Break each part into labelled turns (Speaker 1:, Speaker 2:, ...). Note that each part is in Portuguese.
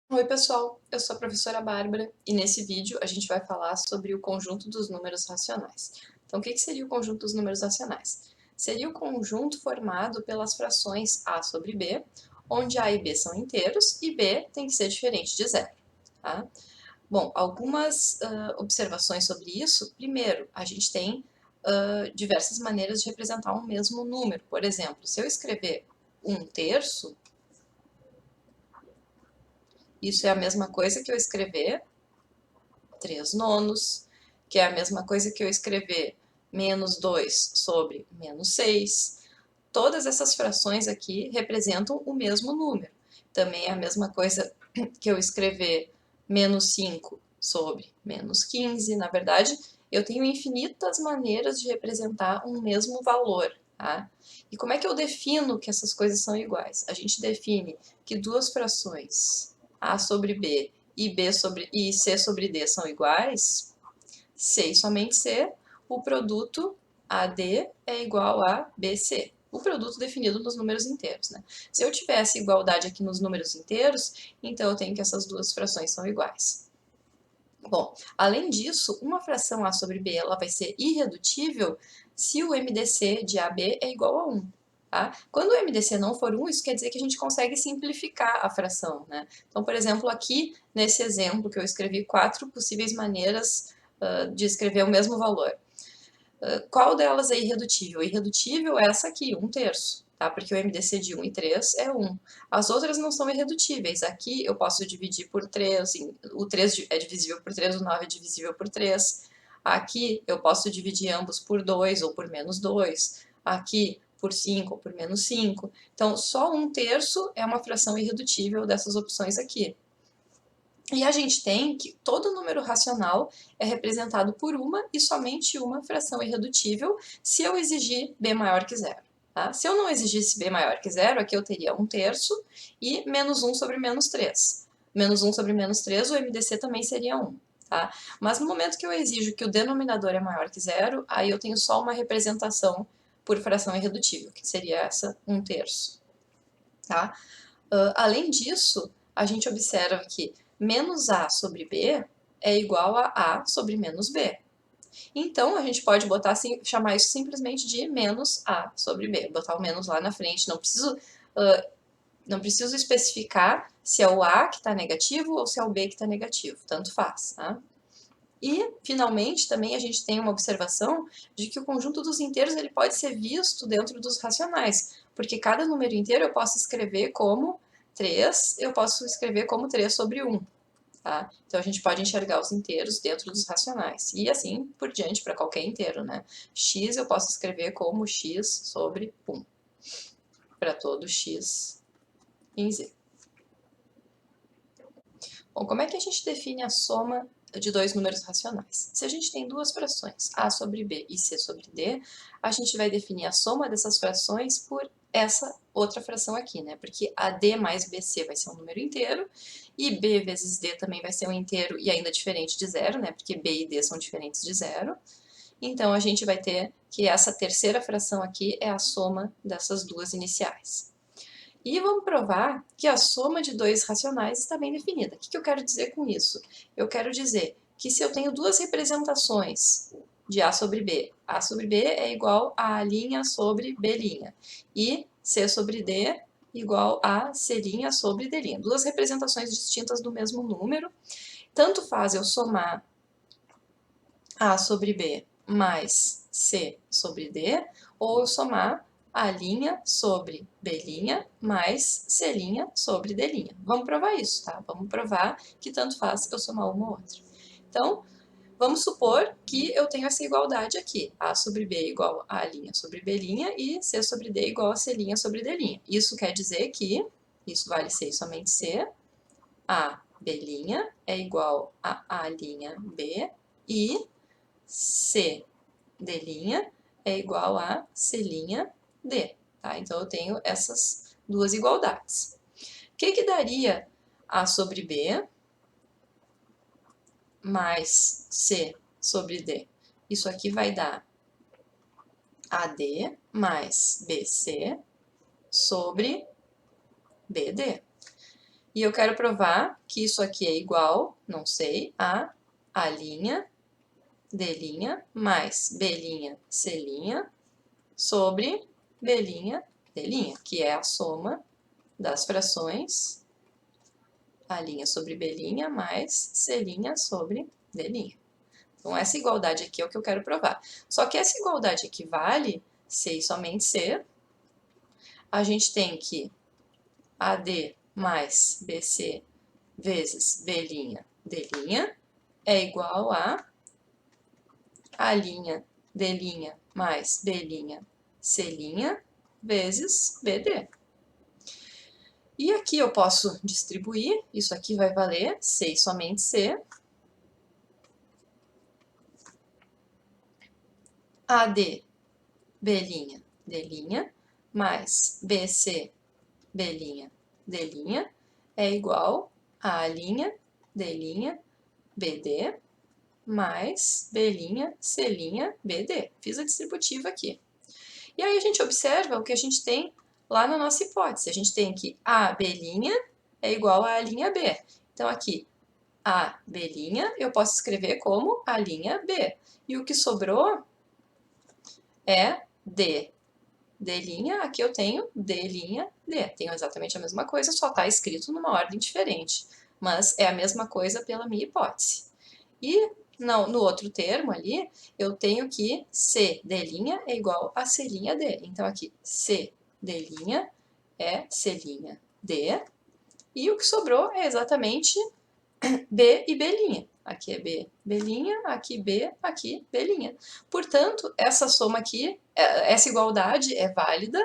Speaker 1: Oi pessoal, eu sou a professora Bárbara e nesse vídeo a gente vai falar sobre o conjunto dos números racionais. Então, o que seria o conjunto dos números racionais? Seria o conjunto formado pelas frações a sobre b, onde a e b são inteiros e b tem que ser diferente de zero. Tá? Bom, algumas observações sobre isso. Primeiro, a gente tem diversas maneiras de representar um mesmo número. Por exemplo, se eu escrever 1/3, isso é a mesma coisa que eu escrever 3/9, que é a mesma coisa que eu escrever -2/-6. Todas essas frações aqui representam o mesmo número. Também é a mesma coisa que eu escrever -5/-15. Na verdade, eu tenho infinitas maneiras de representar um mesmo valor. Tá? E como é que eu defino que essas coisas são iguais? A gente define que duas frações, a sobre b e c sobre d, são iguais se e somente se o produto AD é igual a BC. O produto definido nos números inteiros. Né? Se eu tivesse igualdade aqui nos números inteiros, então eu tenho que essas duas frações são iguais. Bom, além disso, uma fração A sobre B ela vai ser irredutível se o MDC de AB é igual a 1. Tá? Quando o MDC não for 1, isso quer dizer que a gente consegue simplificar a fração. Né? Então, por exemplo, aqui nesse exemplo que eu escrevi 4 possíveis maneiras de escrever o mesmo valor. Qual delas é irredutível? Irredutível é essa aqui, 1/3. Tá? Porque o MDC de 1 e 3 é 1. As outras não são irredutíveis. Aqui eu posso dividir por 3, assim, o 3 é divisível por 3, o 9 é divisível por 3. Aqui eu posso dividir ambos por 2 ou por -2. Aqui por 5 ou por -5. Então, só 1/3 é uma fração irredutível dessas opções aqui. E a gente tem que todo número racional é representado por uma e somente uma fração irredutível se eu exigir b maior que zero. Tá? Se eu não exigisse b maior que zero, aqui eu teria 1/3 e -1 sobre -3. -1 sobre -3, o MDC também seria 1. Tá? Mas no momento que eu exijo que o denominador é maior que zero, aí eu tenho só uma representação por fração irredutível, que seria essa 1/3. Tá? Além disso, a gente observa que menos A sobre B é igual a A sobre menos B. Então, a gente pode botar assim, chamar isso simplesmente de menos A sobre B, botar o menos lá na frente. Não preciso especificar se é o A que está negativo ou se é o B que está negativo, tanto faz. Tá? E, finalmente, também a gente tem uma observação de que o conjunto dos inteiros ele pode ser visto dentro dos racionais, porque cada número inteiro eu posso escrever como 3, eu posso escrever como 3 sobre 1. Tá? Então, a gente pode enxergar os inteiros dentro dos racionais. E assim por diante para qualquer inteiro. Né? X eu posso escrever como x sobre 1, para todo x em z. Bom, como é que a gente define a soma de dois números racionais? Se a gente tem duas frações, a sobre b e c sobre d, a gente vai definir a soma dessas frações por essa outra fração aqui, né? Porque AD mais BC vai ser um número inteiro, e B vezes D também vai ser um inteiro e ainda diferente de zero, né? Porque B e D são diferentes de zero. Então, a gente vai ter que essa terceira fração aqui é a soma dessas duas iniciais. E vamos provar que a soma de dois racionais está bem definida. O que eu quero dizer com isso? Eu quero dizer que se eu tenho duas representações de A sobre B é igual a A' sobre B', e C sobre D igual a C' sobre D'. Duas representações distintas do mesmo número. Tanto faz eu somar A sobre B mais C sobre D, ou eu somar A' sobre B' mais C' sobre D'. Vamos provar isso, tá? Vamos provar que tanto faz eu somar uma ou outra. Então, vamos supor que eu tenho essa igualdade aqui. A sobre B igual a A' sobre B' e C sobre D igual a C' sobre D'. Isso quer dizer que, isso vale C e somente C, A B' é igual a A'B e C D' é igual a C'D. Tá? Então, eu tenho essas duas igualdades. O que daria A sobre B mais C sobre D? Isso aqui vai dar AD mais BC sobre BD. E eu quero provar que isso aqui é igual, não sei, a A', D' mais B', C' sobre B', D', que é a soma das frações A' sobre B' mais C' sobre D'. Então, essa igualdade aqui é o que eu quero provar. Só que essa igualdade equivale, C e somente C, a gente tem que AD mais BC vezes B', D' é igual a D' mais B', C' vezes BD. E aqui eu posso distribuir, isso aqui vai valer C e somente C. AD, B', D' mais BC, B', D' é igual a A', D', BD mais B', C', BD. Fiz a distributiva aqui. E aí a gente observa o que a gente tem lá na nossa hipótese. A gente tem que AB' é igual a B. Então aqui, AB' eu posso escrever como A'B. E o que sobrou é D'. D', aqui eu tenho D', D. Tenho exatamente a mesma coisa, só está escrito numa ordem diferente. Mas é a mesma coisa pela minha hipótese. E no outro termo ali, eu tenho que CD' é igual a C'D. Então, aqui, CD' é C'D. E o que sobrou é exatamente B e B'. Aqui é B, B', aqui B, aqui B'. Portanto, essa soma aqui, essa igualdade é válida.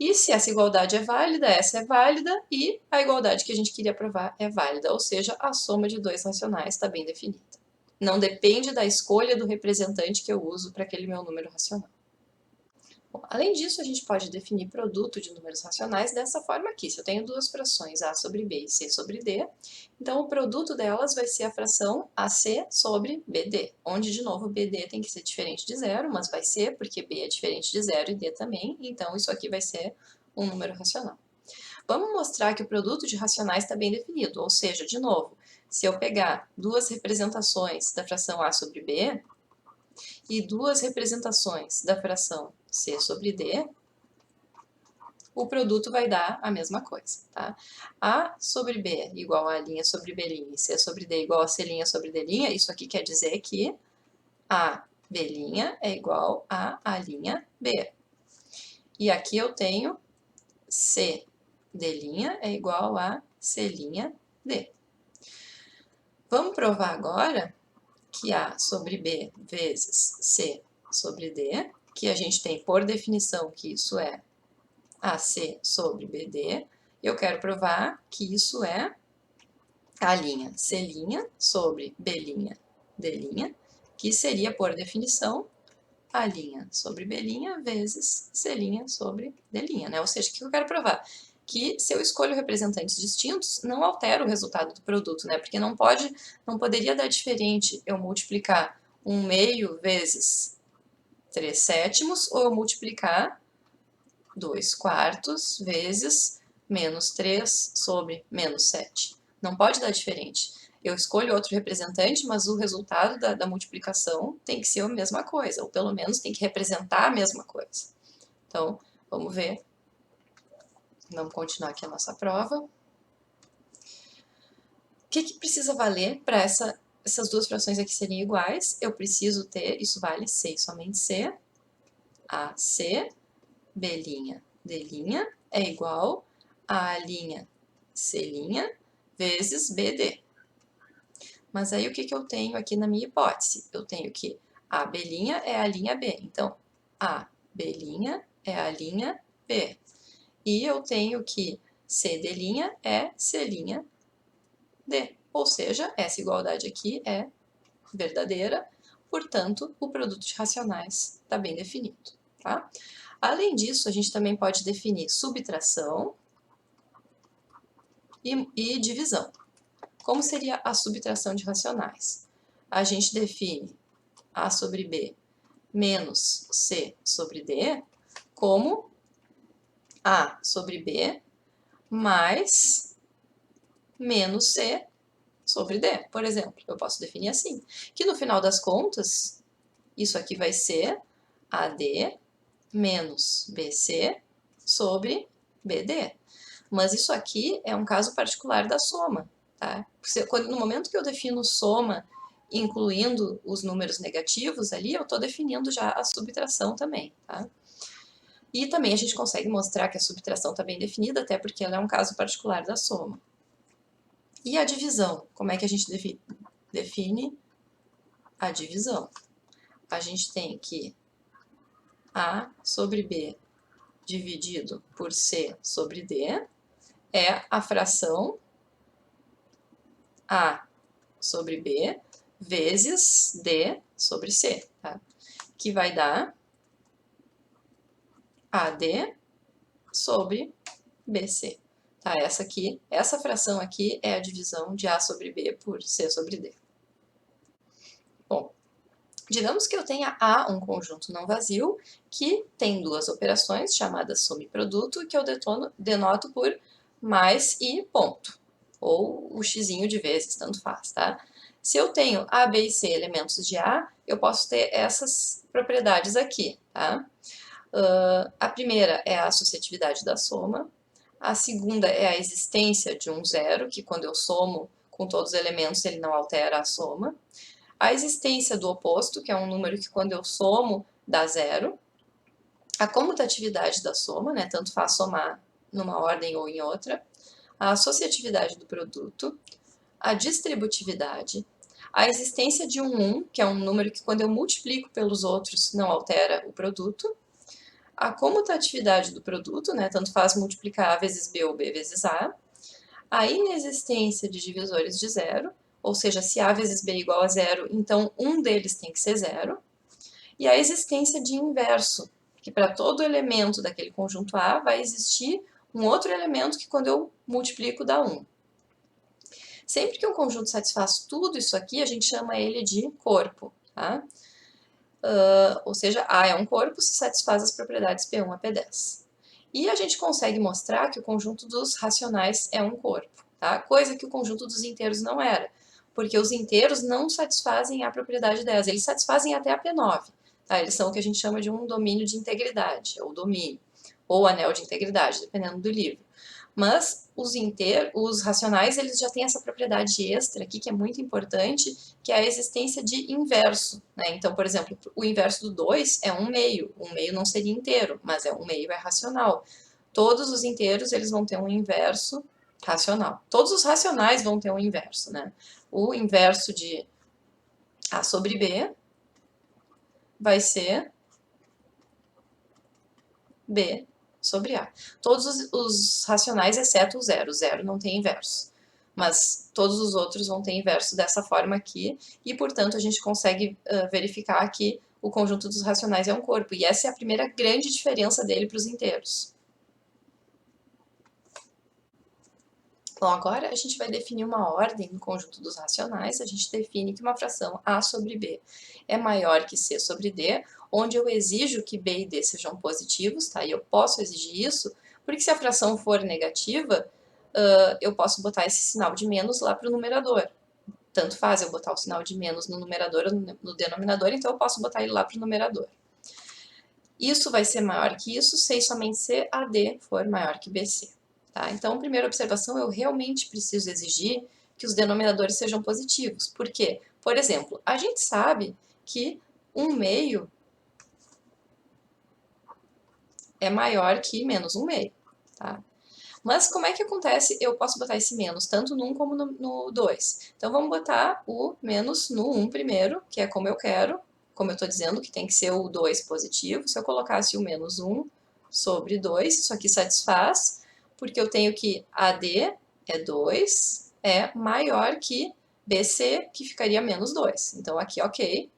Speaker 1: E se essa igualdade é válida, essa é válida, e a igualdade que a gente queria provar é válida, ou seja, a soma de dois racionais está bem definida. Não depende da escolha do representante que eu uso para aquele meu número racional. Bom, além disso, a gente pode definir produto de números racionais dessa forma aqui. Se eu tenho duas frações A sobre B e C sobre D, então o produto delas vai ser a fração AC sobre BD, onde, de novo, BD tem que ser diferente de zero, mas vai ser porque B é diferente de zero e D também, então isso aqui vai ser um número racional. Vamos mostrar que o produto de racionais está bem definido, ou seja, de novo, se eu pegar duas representações da fração A sobre B e duas representações da fração C sobre D, o produto vai dar a mesma coisa, tá? A sobre B igual a A' sobre B' e C sobre D igual a C' sobre D', isso aqui quer dizer que A B' é igual a A'B. E aqui eu tenho C D' é igual a C'D. Vamos provar agora que A sobre B vezes C sobre D, que a gente tem por definição que isso é AC sobre BD, eu quero provar que isso é A'C' sobre B', D', que seria, por definição, A' sobre B' vezes C' sobre D', né? Ou seja, o que eu quero provar? Que se eu escolho representantes distintos, não altera o resultado do produto, né? Porque não poderia dar diferente eu multiplicar 1/2 vezes 3/7 ou eu multiplicar 2/4 vezes menos 3 sobre menos 7. Não pode dar diferente. Eu escolho outro representante, mas o resultado da multiplicação tem que ser a mesma coisa, ou pelo menos tem que representar a mesma coisa. Então, vamos ver. Vamos continuar aqui a nossa prova. O que precisa valer para essas duas frações aqui serem iguais? Eu preciso ter, isso vale C e somente C, AC, B', D' é igual a A'C' vezes BD. Mas aí o que eu tenho aqui na minha hipótese? Eu tenho que a B' é a linha B, então a B' é a linha B. E eu tenho que CD' é C' D. Ou seja, essa igualdade aqui é verdadeira, portanto, o produto de racionais está bem definido, tá? Além disso, a gente também pode definir subtração e divisão. Como seria a subtração de racionais? A gente define A sobre B menos C sobre D como A sobre B mais menos C sobre D, por exemplo. Eu posso definir assim, que no final das contas, isso aqui vai ser AD menos BC sobre BD. Mas isso aqui é um caso particular da soma, tá? No momento que eu defino soma incluindo os números negativos ali, eu estou definindo já a subtração também, tá? E também a gente consegue mostrar que a subtração está bem definida, até porque ela é um caso particular da soma. E a divisão? Como é que a gente define a divisão? A gente tem que A sobre B dividido por C sobre D é a fração A sobre B vezes D sobre C, tá? Que vai dar AD sobre BC. Tá? Essa fração aqui é a divisão de A sobre B por C sobre D. Bom, digamos que eu tenha A, um conjunto não vazio, que tem duas operações chamadas soma e produto, que eu denoto por mais e ponto, ou o xizinho de vezes, tanto faz, tá? Se eu tenho A, B e C elementos de A, eu posso ter essas propriedades aqui, tá? A primeira é a associatividade da soma, a segunda é a existência de um zero, que quando eu somo com todos os elementos ele não altera a soma, a existência do oposto, que é um número que quando eu somo dá zero, a comutatividade da soma, né, tanto faz somar numa ordem ou em outra, a associatividade do produto, a distributividade, a existência de um 1, que é um número que quando eu multiplico pelos outros não altera o produto, a comutatividade do produto, né, tanto faz multiplicar A vezes B ou B vezes a inexistência de divisores de zero, ou seja, se A vezes B é igual a zero, então um deles tem que ser zero, e a existência de inverso, que para todo elemento daquele conjunto A vai existir um outro elemento que quando eu multiplico dá 1. Sempre que um conjunto satisfaz tudo isso aqui, a gente chama ele de corpo, tá? Ou seja, A é um corpo se satisfaz as propriedades P1 a P10. E a gente consegue mostrar que o conjunto dos racionais é um corpo, tá? Coisa que o conjunto dos inteiros não era, porque os inteiros não satisfazem a propriedade 10, eles satisfazem até a P9, tá? Eles são o que a gente chama de um domínio de integridade, ou domínio, ou anel de integridade, dependendo do livro. Mas os racionais, eles já têm essa propriedade extra aqui, que é muito importante, que é a existência de inverso, né? Então, por exemplo, o inverso do 2 é 1/2. 1/2 não seria inteiro, mas 1/2 é racional. Todos os inteiros, eles vão ter um inverso racional. Todos os racionais vão ter um inverso, né? O inverso de A sobre B vai ser B sobre A. Todos os racionais, exceto o zero. O zero não tem inverso. Mas todos os outros vão ter inverso dessa forma aqui, e, portanto, a gente consegue verificar que o conjunto dos racionais é um corpo. E essa é a primeira grande diferença dele para os inteiros. Bom, agora a gente vai definir uma ordem no conjunto dos racionais. A gente define que uma fração A sobre B é maior que C sobre D, onde eu exijo que B e D sejam positivos, tá? E eu posso exigir isso, porque se a fração for negativa, eu posso botar esse sinal de menos lá para o numerador. Tanto faz eu botar o sinal de menos no numerador ou no denominador, então eu posso botar ele lá para o numerador. Isso vai ser maior que isso se somente C a D for maior que BC. Tá? Então, primeira observação, eu realmente preciso exigir que os denominadores sejam positivos. Por quê? Por exemplo, a gente sabe que 1/2 é maior que menos 1/2. Tá? Mas como é que acontece? Eu posso botar esse menos tanto no 1 como no 2. Então, vamos botar o menos no 1 primeiro, que é como eu quero, como eu estou dizendo que tem que ser o 2 positivo. Se eu colocasse o menos 1 sobre 2, isso aqui satisfaz, porque eu tenho que AD é 2, é maior que BC, que ficaria menos 2. Então, aqui, ok,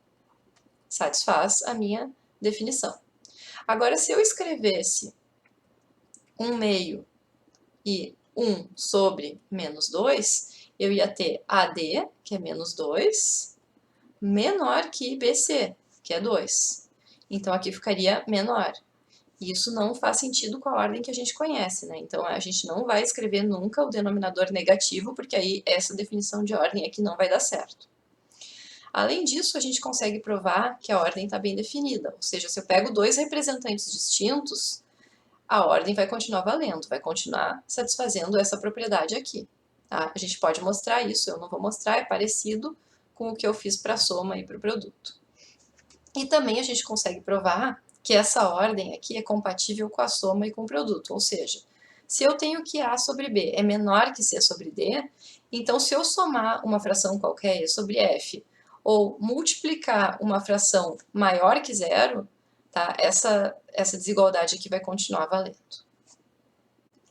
Speaker 1: satisfaz a minha definição. Agora, se eu escrevesse 1/2 e 1 sobre menos 2, eu ia ter AD, que é menos 2, menor que BC, que é 2. Então, aqui ficaria menor. E isso não faz sentido com a ordem que a gente conhece, né? Então a gente não vai escrever nunca o denominador negativo, porque aí essa definição de ordem aqui não vai dar certo. Além disso, a gente consegue provar que a ordem está bem definida, ou seja, se eu pego dois representantes distintos, a ordem vai continuar valendo, vai continuar satisfazendo essa propriedade aqui. Tá? A gente pode mostrar isso, eu não vou mostrar, é parecido com o que eu fiz para a soma e para o produto. E também a gente consegue provar que essa ordem aqui é compatível com a soma e com o produto, ou seja, se eu tenho que A sobre B é menor que C sobre D, então se eu somar uma fração qualquer E sobre F, ou multiplicar uma fração maior que zero, tá? Essa desigualdade aqui vai continuar valendo.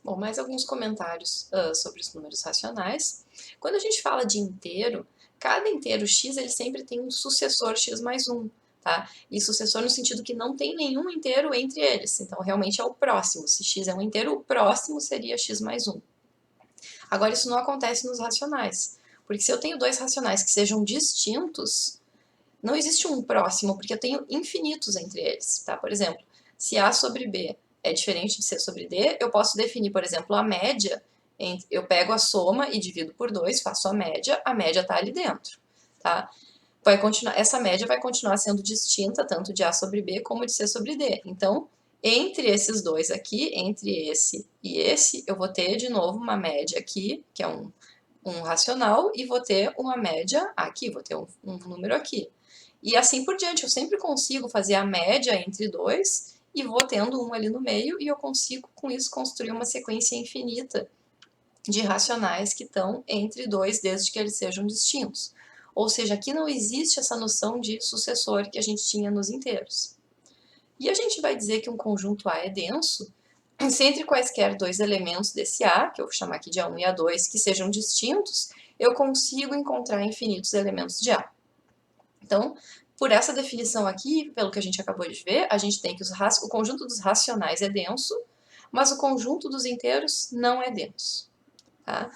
Speaker 1: Bom, mais alguns comentários sobre os números racionais. Quando a gente fala de inteiro, cada inteiro x ele sempre tem um sucessor x mais 1. Tá? E sucessor no sentido que não tem nenhum inteiro entre eles. Então, realmente é o próximo. Se x é um inteiro, o próximo seria x mais 1. Agora, isso não acontece nos racionais. Porque se eu tenho dois racionais que sejam distintos, não existe um próximo, porque eu tenho infinitos entre eles. Tá? Por exemplo, se A sobre B é diferente de C sobre D, eu posso definir, por exemplo, a média. Eu pego a soma e divido por 2, faço a média está ali dentro. Tá? Essa média vai continuar sendo distinta tanto de A sobre B como de C sobre D. Então, entre esses dois aqui, entre esse e esse, eu vou ter de novo uma média aqui, que é um racional, e vou ter uma média aqui, vou ter um número aqui. E assim por diante, eu sempre consigo fazer a média entre dois e vou tendo um ali no meio e eu consigo com isso construir uma sequência infinita de racionais que estão entre dois desde que eles sejam distintos. Ou seja, aqui não existe essa noção de sucessor que a gente tinha nos inteiros. E a gente vai dizer que um conjunto A é denso se entre quaisquer dois elementos desse A, que eu vou chamar aqui de A1 e A2, que sejam distintos, eu consigo encontrar infinitos elementos de A. Então, por essa definição aqui, pelo que a gente acabou de ver, a gente tem que o conjunto dos racionais é denso, mas o conjunto dos inteiros não é denso. Tá?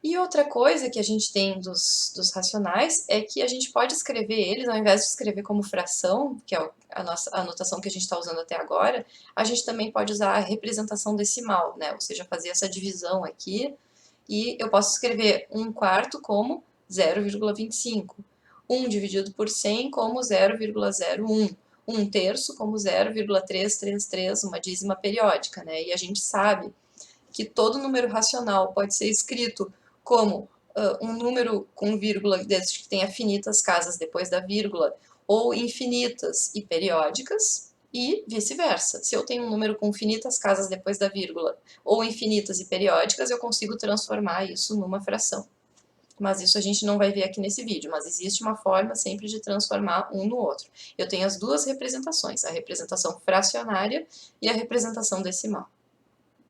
Speaker 1: E outra coisa que a gente tem dos racionais é que a gente pode escrever eles, ao invés de escrever como fração, que é a notação que a gente está usando até agora, a gente também pode usar a representação decimal, né? Ou seja, fazer essa divisão aqui, e eu posso escrever 1/4 como 0,25, 1 dividido por 100 como 0,01, 1/3 como 0,333, uma dízima periódica, né? E a gente sabe que todo número racional pode ser escrito como um número com vírgula, desde que tenha finitas casas depois da vírgula, ou infinitas e periódicas, e vice-versa. Se eu tenho um número com finitas casas depois da vírgula, ou infinitas e periódicas, eu consigo transformar isso numa fração. Mas isso a gente não vai ver aqui nesse vídeo, mas existe uma forma sempre de transformar um no outro. Eu tenho as duas representações, a representação fracionária e a representação decimal.